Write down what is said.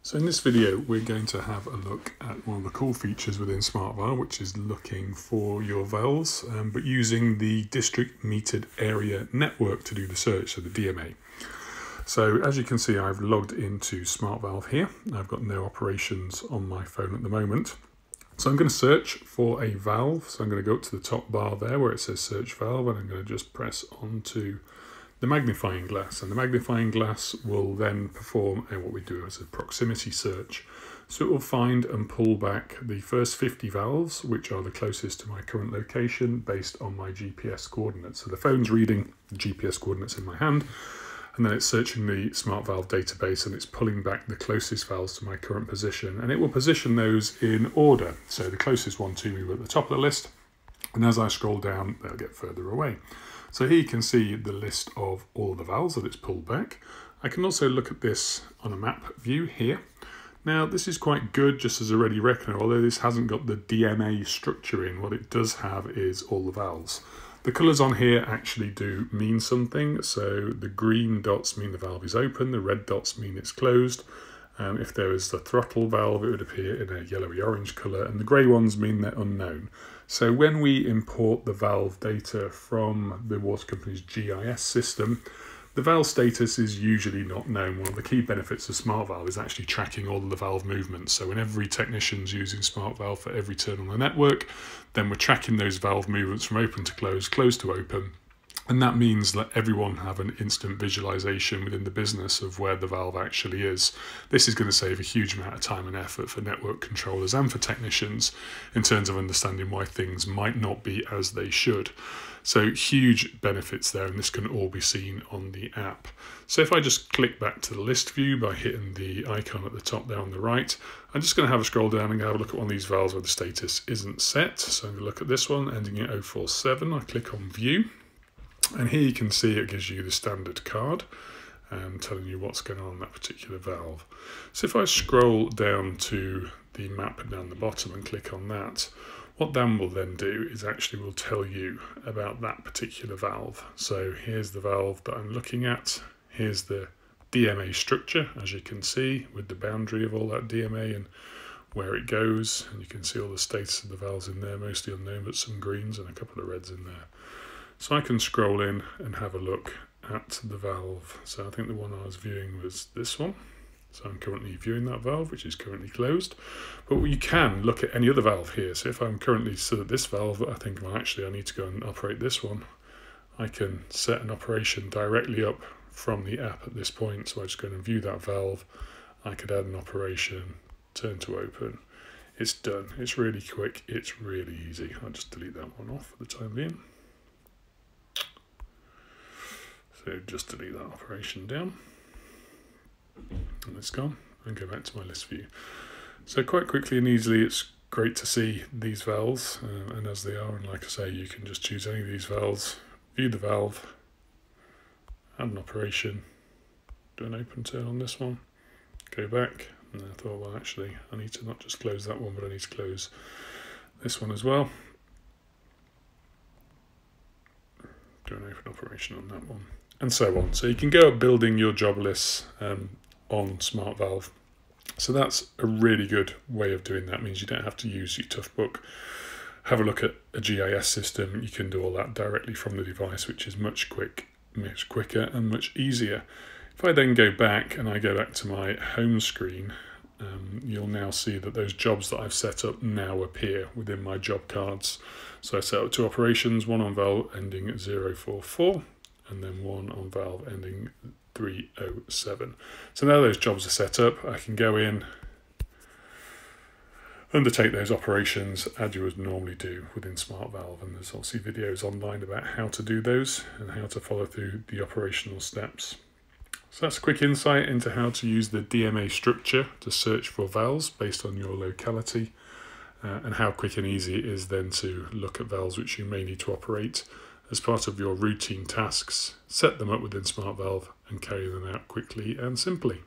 So in this video, we're going to have a look at one of the cool features within SmartValve, which is looking for your valves, but using the district metered area network to do the search, so the DMA. So as you can see, I've logged into SmartValve here. I've got no operations on my phone at the moment. So I'm going to search for a valve. So I'm going to go up to the top bar there where it says search valve, and I'm going to just press onto the magnifying glass, and the magnifying glass will then perform what we do as a proximity search. So it will find and pull back the first 50 valves, which are the closest to my current location based on my GPS coordinates. So the phone's reading the GPS coordinates in my hand, and then it's searching the SmartValve database and it's pulling back the closest valves to my current position, and it will position those in order. So the closest one to me will be at the top of the list, and as I scroll down, they'll get further away. So here you can see the list of all the valves that it's pulled back. I can also look at this on a map view here. Now this is quite good just as a ready reckoner, although this hasn't got the DMA structure in. What it does have is all the valves. The colours on here actually do mean something. So the green dots mean the valve is open, the red dots mean it's closed. If there is the throttle valve, it would appear in a yellowy orange colour, and the grey ones mean they're unknown. So when we import the valve data from the water company's GIS system, the valve status is usually not known. One of the key benefits of SmartValve is actually tracking all of the valve movements. So when every technician's using SmartValve for every turn on the network, then we're tracking those valve movements from open to close to open. And that means that everyone have an instant visualization within the business of where the valve actually is. This is going to save a huge amount of time and effort for network controllers and for technicians in terms of understanding why things might not be as they should. So huge benefits there, and this can all be seen on the app. So if I just click back to the list view by hitting the icon at the top there on the right, I'm just going to have a scroll down and have a look at one of these valves where the status isn't set. So I'm going to look at this one ending in 047. I click on view. And here you can see it gives you the standard card telling you what's going on that particular valve. So if I scroll down to the map down the bottom and click on that, what Dan will then do is actually will tell you about that particular valve. So here's the valve that I'm looking at. Here's the DMA structure, as you can see, with the boundary of all that DMA and where it goes. And you can see all the status of the valves in there, mostly unknown, but some greens and a couple of reds in there. So I can scroll in and have a look at the valve. So I think the one I was viewing was this one. So I'm currently viewing that valve, which is currently closed. But you can look at any other valve here. So if I'm currently stood at this valve, I think, well, actually I need to go and operate this one. I can set an operation directly up from the app at this point. So I just go and view that valve. I could add an operation, turn to open. It's done. It's really quick. It's really easy. I'll just delete that one off for the time being. So just delete that operation down, and it's gone, and go back to my list view. So quite quickly and easily, it's great to see these valves, and as they are, and like I say, you can just choose any of these valves, view the valve, add an operation, do an open turn on this one, go back, and then I thought, well, actually, I need to not just close that one, but I need to close this one as well. Do an open operation on that one, and so on. So you can go up building your job lists on SmartValve. So that's a really good way of doing that. It means you don't have to use your tough book, have a look at a GIS system. You can do all that directly from the device, which is much quicker and much easier. If I then go back and I go back to my home screen, you'll now see that those jobs that I've set up now appear within my job cards. So I set up 2 operations, one on valve ending 044 and then one on valve ending 307. So now those jobs are set up, I can go in, undertake those operations as you would normally do within SmartValve, and there's obviously videos online about how to do those and how to follow through the operational steps. So that's a quick insight into how to use the DMA structure to search for valves based on your locality, and how quick and easy it is then to look at valves which you may need to operate as part of your routine tasks, set them up within SmartValve and carry them out quickly and simply.